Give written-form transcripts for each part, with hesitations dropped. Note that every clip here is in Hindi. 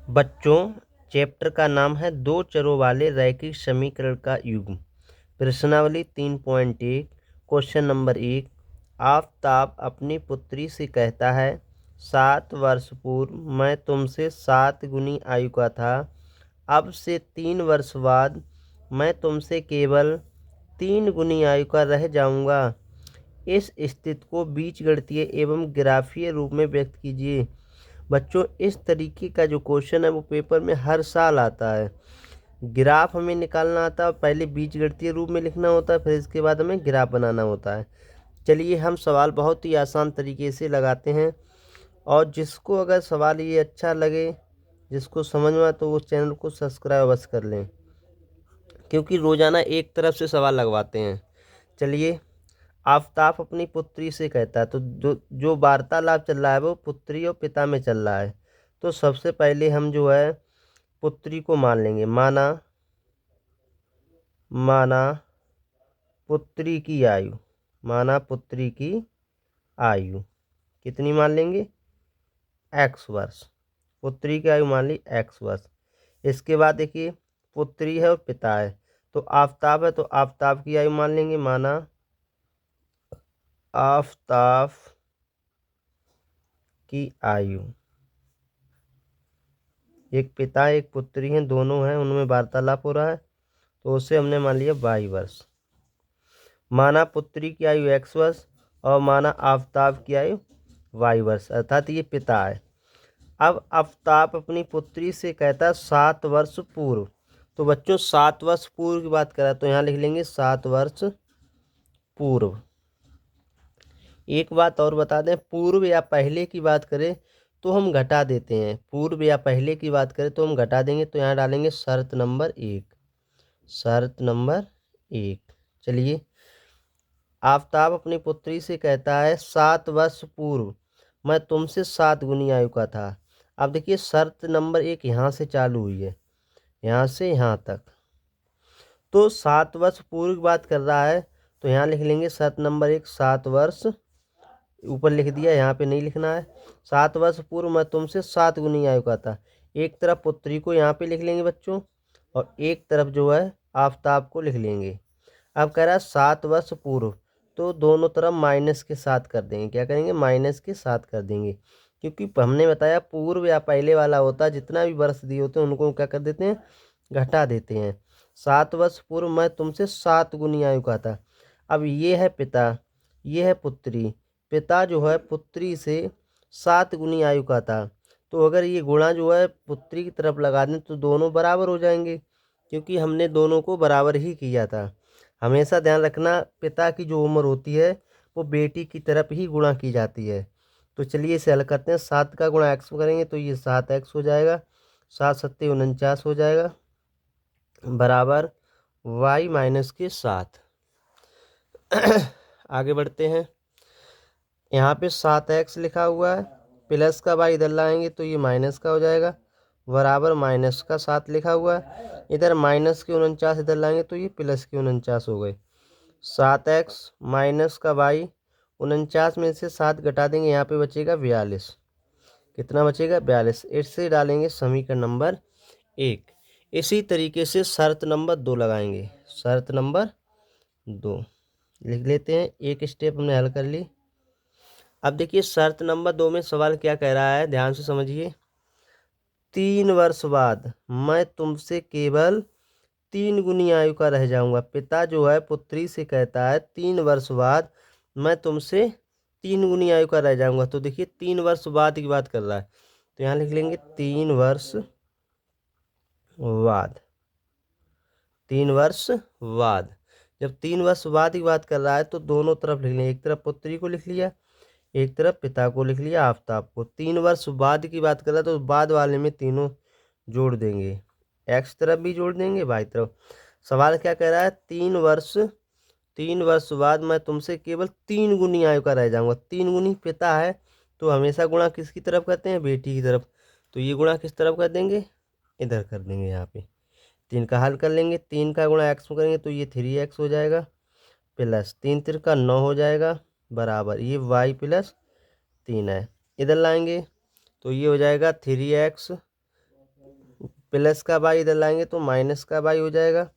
बच्चों, चैप्टर का नाम है दो चरों वाले रैखिक समीकरण का युग्म। प्रश्नावली 3.1। Question number 1। आफताब अपनी पुत्री से कहता है, 7 वर्ष पूर्व मैं तुमसे 7 गुनी आयु का था। अब से 3 वर्ष बाद मैं तुमसे केवल 3 गुनी आयु का रह जाऊंगा। इस स्थिति को बीजगणितीय एवं ग्राफीय रूप में व्यक्त कीजिए। बच्चों, इस तरीके का जो क्वेश्चन है वो पेपर में हर साल आता है। ग्राफ हमें निकालना आता है, पहले बीजगणितीय रूप में लिखना होता है, फिर इसके बाद हमें ग्राफ बनाना होता है। चलिए हम सवाल बहुत ही आसान तरीके से लगाते हैं, और जिसको अगर सवाल ये अच्छा लगे, जिसको समझ में आए, तो वो चैनल को सब्सक्राइब अवश्य कर लें, क्योंकि रोज़ाना एक तरफ से सवाल लगवाते हैं। चलिए, आफताब अपनी पुत्री से कहता है, तो जो वार्तालाप चल रहा है वो पुत्री और पिता में चल रहा है। तो सबसे पहले हम जो है पुत्री को मान लेंगे। माना पुत्री की आयु, माना पुत्री की आयु कितनी मान लेंगे? x वर्ष। पुत्री की आयु मान ली x वर्ष। इसके बाद देखिए, पुत्री है और पिता है, तो आफताब है, तो आफताब की आयु मान लेंगे। माना आफताब की आयु, एक पिता एक पुत्री हैं, दोनों हैं, उनमें वार्तालाप हो रहा है, तो उसे हमने मान लिया y वर्ष। माना पुत्री की आयु x वर्ष और माना आफताब की आयु y वर्ष, अर्थात ये पिता है। अब आफताब अपनी पुत्री से कहता है 7 वर्ष पूर्व। तो बच्चों 7 वर्ष पूर्व की बात करा, तो यहाँ लिख लेंगे 7 वर्ष पूर्व। एक बात और बता दें, पूर्व या पहले की बात करें तो हम घटा देते हैं। पूर्व या पहले की बात करें तो हम घटा देंगे, तो यहाँ डालेंगे शर्त नंबर 1। शर्त नंबर 1। चलिए, आफताब अपनी पुत्री से कहता है 7 वर्ष पूर्व मैं तुमसे 7 गुनी आयु का था। अब देखिए, शर्त नंबर 1 यहाँ से चालू हुई है, यहाँ से यहाँ तक, तो 7 वर्ष पूर्व की बात कर रहा है, तो यहाँ लिख लेंगे शर्त नंबर 1 7 वर्ष। ऊपर लिख दिया, यहाँ पे नहीं लिखना है। 7 वर्ष पूर्व मैं तुमसे 7 गुनी आयु का था। एक तरफ पुत्री को यहाँ पे लिख लेंगे बच्चों, और एक तरफ जो है आफताब को लिख लेंगे। अब कह रहा है 7 वर्ष पूर्व, तो दोनों तरफ माइनस के साथ कर देंगे। क्या करेंगे? माइनस के साथ कर देंगे, क्योंकि हमने बताया पूर्व या पहले वाला होता है, जितना भी वर्ष दिए होते हैं उनको क्या कर देते हैं? घटा देते हैं। 7 वर्ष पूर्व मैं तुमसे 7 गुनी आयु का था। अब ये है पिता, ये है पुत्री। पिता जो है पुत्री से 7 गुनी आयु का था, तो अगर ये गुणा जो है पुत्री की तरफ लगा दें तो दोनों बराबर हो जाएंगे, क्योंकि हमने दोनों को बराबर ही किया था। हमेशा ध्यान रखना, पिता की जो उम्र होती है वो बेटी की तरफ ही गुणा की जाती है। तो चलिए इसे हल करते हैं। 7 का गुणा x करेंगे तो ये 7x हो जाएगा। 7 सत्ते 49 हो जाएगा, बराबर y माइनस के 7। आगे बढ़ते हैं। यहाँ पे 7x लिखा हुआ है, प्लस का y इधर लाएंगे तो ये माइनस का हो जाएगा, बराबर माइनस का 7 लिखा हुआ है। इधर माइनस के 49 इधर लाएंगे तो ये प्लस के 49 हो गए। 7x माइनस का y, 49 में से 7 घटा देंगे, यहाँ पे बचेगा 42। कितना बचेगा? 42। इससे डालेंगे समीकरण नंबर 1। इसी तरीके से शर्त नंबर 2 लगाएंगे। शर्त नंबर 2 लिख लेते हैं, एक स्टेप हमने हल कर ली। अब देखिए, शर्त नंबर 2 में सवाल क्या कह रहा है, ध्यान से समझिए। 3 वर्ष बाद मैं तुमसे केवल 3 गुनी आयु का रह जाऊंगा। पिता जो है पुत्री से कहता है 3 वर्ष बाद मैं तुमसे 3 गुनी आयु का रह जाऊंगा। तो देखिए 3 वर्ष बाद की बात कर रहा है, तो यहाँ लिख लेंगे 3 वर्ष बाद। 3 वर्ष बाद, जब 3 वर्ष बाद की बात कर रहा है तो दोनों तरफ लिख लेंगे। एक तरफ पुत्री को लिख लिया, एक तरफ पिता को लिख लिया, आफताब को। 3 वर्ष बाद की बात कर रहा है तो बाद वाले में तीनों जोड़ देंगे, एक्स तरफ भी जोड़ देंगे, वाई तरफ। सवाल क्या कह रहा है? 3 वर्ष बाद मैं तुमसे केवल 3 गुनी आयु का रह जाऊंगा। 3 गुनी पिता है, तो हमेशा गुणा किसकी तरफ करते हैं? बेटी की तरफ। तो ये गुणा किस तरफ कर देंगे? इधर कर देंगे। यहाँ पे 3 का हल कर लेंगे, 3 का गुणा एक्स में करेंगे तो ये 3x हो जाएगा, प्लस 3 तिरका 9 हो जाएगा, बराबर ये y प्लस 3 है। इधर लाएंगे तो ये हो जाएगा 3x प्लस का y इधर लाएंगे तो माइनस का y हो जाएगा,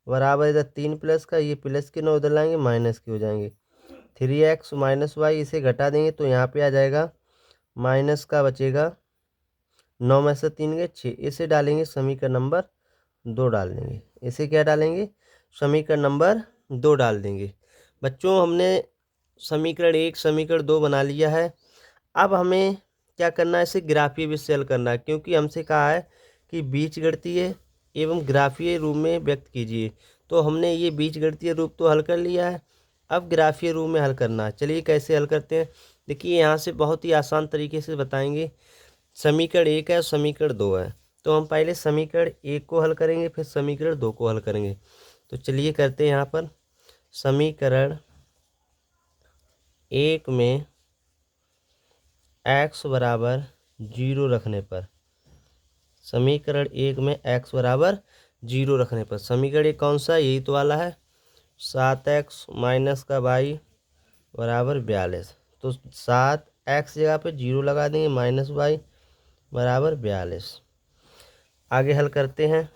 बराबर इधर 3 प्लस का, ये प्लस के 9 इधर लाएंगे माइनस के हो जाएंगे। 3x माइनस वाई, इसे घटा देंगे तो यहाँ पे आ जाएगा माइनस का बचेगा 9 में से 3 गए 6, इसे डालेंगे समीकरण नंबर 2 डाल देंगे। इसे क्या डालेंगे? समीकरण नंबर 2 डाल देंगे। बच्चों हमने समीकरण 1 समीकरण 2 बना लिया है। अब हमें क्या करना है? इसे ग्राफीय विधि से हल करना है, क्योंकि हमसे कहा है कि बीजगणितीय एवं ग्राफीय रूप में व्यक्त कीजिए। तो हमने ये बीजगणितीय रूप तो हल कर लिया है, अब ग्राफीय रूप में हल करना है। चलिए कैसे हल करते हैं, देखिए यहाँ से बहुत ही आसान तरीके से बताएंगे। समीकरण 1 है, समीकरण 2 है, तो हम पहले समीकरण 1 को हल करेंगे, फिर समीकरण 2 को हल करेंगे। तो चलिए करते हैं। यहाँ पर समीकरण 1 में x बराबर 0 रखने पर, समीकरण 1 में x बराबर 0 रखने पर, समीकरण 1 कौन सा? यही तो वाला है, 7x माइनस का y बराबर 42। तो 7x जगह पे 0 लगा देंगे, माइनस y बराबर 42। आगे हल करते हैं।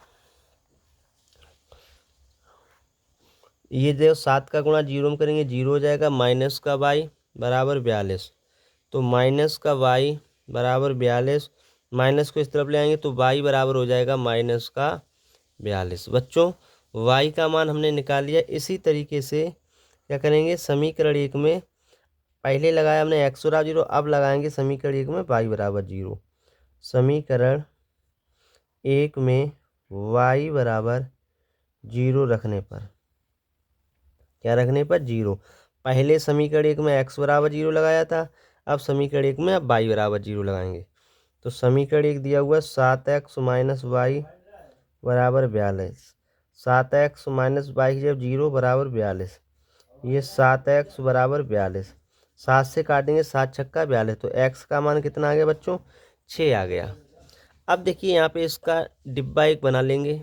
ये जो 7 का गुणा 0 में करेंगे 0 हो जाएगा, माइनस का y बराबर 42। तो माइनस का y बराबर 42, माइनस को इस तरफ ले आएंगे तो y बराबर हो जाएगा माइनस का 42। बच्चों y का मान हमने निकाल लिया। इसी तरीके से क्या करेंगे? समीकरण 1 में पहले लगाया हमने x बराबर 0, अब लगाएंगे समीकरण 1 में y बराबर 0। समीकरण 1 में y बराबर 0 रखने पर, क्या रखने पर? 0। पहले समीकरण 1 में x बराबर 0 लगाया था, अब समीकरण 1 में अब y बराबर 0 लगाएंगे। तो समीकरण 1 दिया हुआ 7x माइनस वाई बराबर 42। 7x माइनस वाई जब 0 बराबर 42, ये 7x बराबर 42। 7 से काटेंगे 7 छक्का 42, तो x का मान कितना आ गया बच्चों? 6 आ गया। अब देखिए यहाँ पे इसका डिब्बा एक बना लेंगे,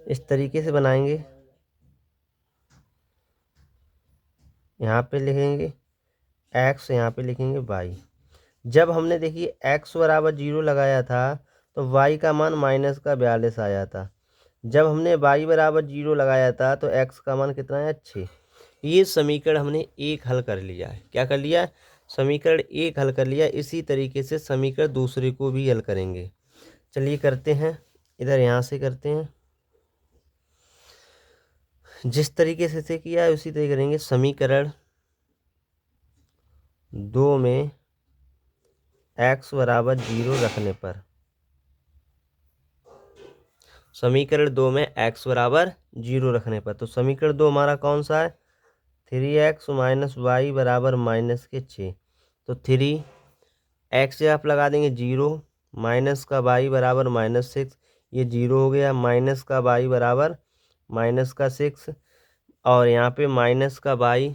इस तरीके से बनाएंगे। यहाँ पे लिखेंगे x, यहाँ पे लिखेंगे y। जब हमने देखिए x बराबर 0 लगाया था तो y का मान माइनस का 42 आया था। जब हमने y बराबर 0 लगाया था तो x का मान कितना आया? 6। ये समीकरण हमने 1 हल कर लिया है। क्या कर लिया? समीकरण 1 हल कर लिया। इसी तरीके से समीकरण दूसरे को भी हल करेंगे। चलिए करते हैं, इधर यहाँ से करते हैं। जिस तरीके से किया है उसी तरीके करेंगे। समीकरण 2 में x बराबर 0 रखने पर, समीकरण 2 में x बराबर 0 रखने पर, तो समीकरण 2 हमारा कौन सा है? 3x माइनस वाई बराबर माइनस के 6। तो 3x जगह आप लगा देंगे 0, माइनस का y बराबर माइनस 6, ये 0 हो गया, माइनस का y बराबर माइनस का 6, और यहाँ पे माइनस का y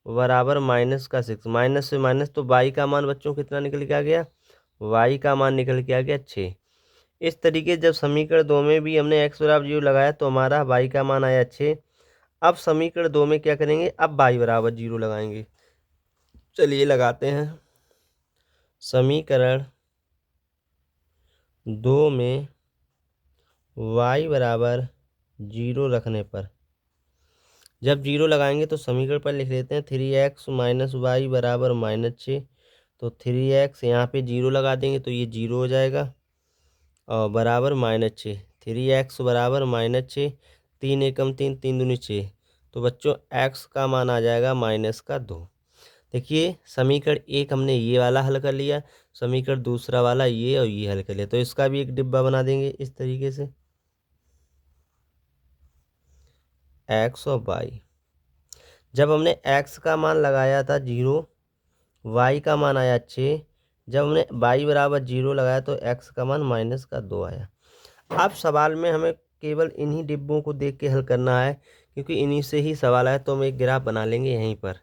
बराबर माइनस का 6, माइनस से माइनस, तो y का मान बच्चों कितना निकल के आ गया? y का मान निकल के आ गया 6। इस तरीके जब समीकरण 2 में भी हमने x बराबर 0 लगाया तो हमारा y का मान आया 6। अब समीकरण 2 में क्या करेंगे? अब y बराबर 0 लगाएंगे। चलिए लगाते हैं। समीकरण 2 में y बराबर 0 रखने पर, जब 0 लगाएंगे तो समीकरण पर लिख लेते हैं 3x माइनस वाई बराबर माइनस 6। तो 3x यहाँ पे 0 लगा देंगे तो ये 0 हो जाएगा, और बराबर माइनस 6। 3x बराबर माइनस 6, 3 एकम 3, 3 दूनी 6, तो बच्चों x का मान आ जाएगा माइनस का 2। देखिए समीकरण 1 हमने ये वाला हल कर लिया, समीकरण दूसरा वाला ये और ये हल कर लिया, तो इसका भी एक डिब्बा बना देंगे इस तरीके से, x और y। जब हमने x का मान लगाया था 0, y का मान आया 6, जब हमने y बराबर 0 लगाया तो x का मान माइनस का 2 आया। अब सवाल में हमें केवल इन्हीं डिब्बों को देख के हल करना है, क्योंकि इन्हीं से ही सवाल आया, तो हम एक ग्राफ बना लेंगे यहीं पर।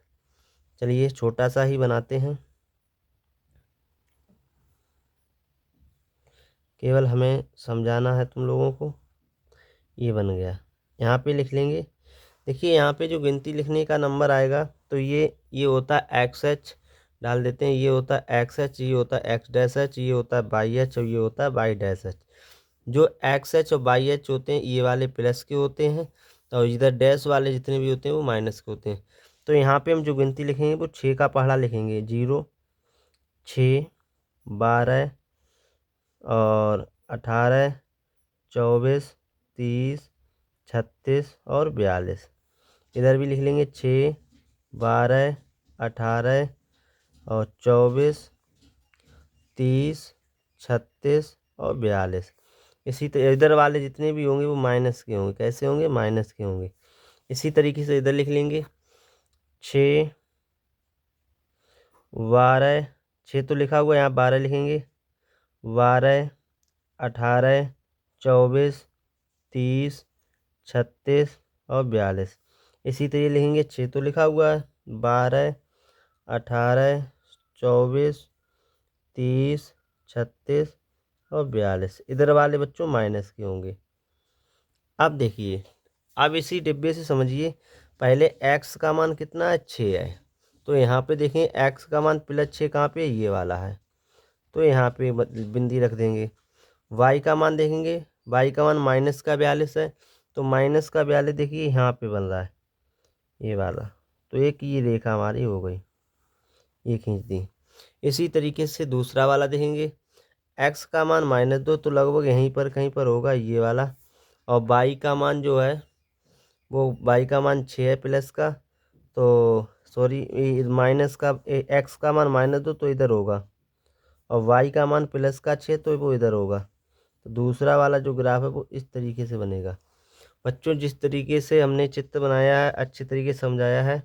चलिए छोटा सा ही बनाते हैं, केवल हमें समझाना है तुम लोगों को। ये बन गया, यहाँ पे लिख लेंगे। देखिए यहाँ पे जो गिनती लिखने का नंबर आएगा तो ये होता है XH डाल देते हैं। ये होता है एक्स एच, ये होता है एक्स डैश एच, ये होता है वाई एच और ये होता है वाई डैश एच। जो एक्स एच और वाई एच होते हैं ये वाले प्लस के होते हैं और इधर डैश वाले जितने भी होते हैं वो माइनस के होते हैं। तो यहाँ पे हम जो गिनती लिखेंगे वो 6 का पहाड़ा लिखेंगे, 0, 6, 12 और 18, 24, 30, 36 और 42। इधर भी लिख लेंगे 6, 12, 18 और 24, 30, 36 और 42। इसी तरह इधर वाले जितने भी होंगे वो माइनस के होंगे। कैसे होंगे? माइनस के होंगे। इसी तरीके से इधर लिख लेंगे 6, 12, 6 तो लिखा हुआ है, यहाँ 12 लिखेंगे, 12, 18, 24, 30, 36 और 42। इसी तरह लिखेंगे 6 तो लिखा हुआ है, 12, 18, 24, 30, 36 और 42। इधर वाले बच्चों माइनस के होंगे। अब देखिए, अब इसी डिब्बे से समझिए, पहले x का मान कितना है? 6 है। तो यहाँ पे देखें x का मान +6 कहाँ पे? ये वाला है। तो यहाँ पे बिंदी रख देंगे। y का मान देखेंगे, y का मान -42 है। तो -42 देखिए यहाँ पे बन रहा है, ये वाला। तो एक ये रेखा हमारी हो गई, ये खींच दी। इसी तरीके से दूसरा वाला देखेंगे, x का मान -2 तो लगभग यहीं पर कहीं पर होगा, ये वाला। और y का मान जो है वो y का मान 6 है प्लस का, तो सॉरी माइनस का, x का मान -2 तो इधर होगा और y का मान +6 तो वो इधर होगा। तो दूसरा वाला जो ग्राफ है वो इस तरीके से बनेगा। बच्चों जिस तरीके से हमने चित्र बनाया है, अच्छे तरीके से समझाया है,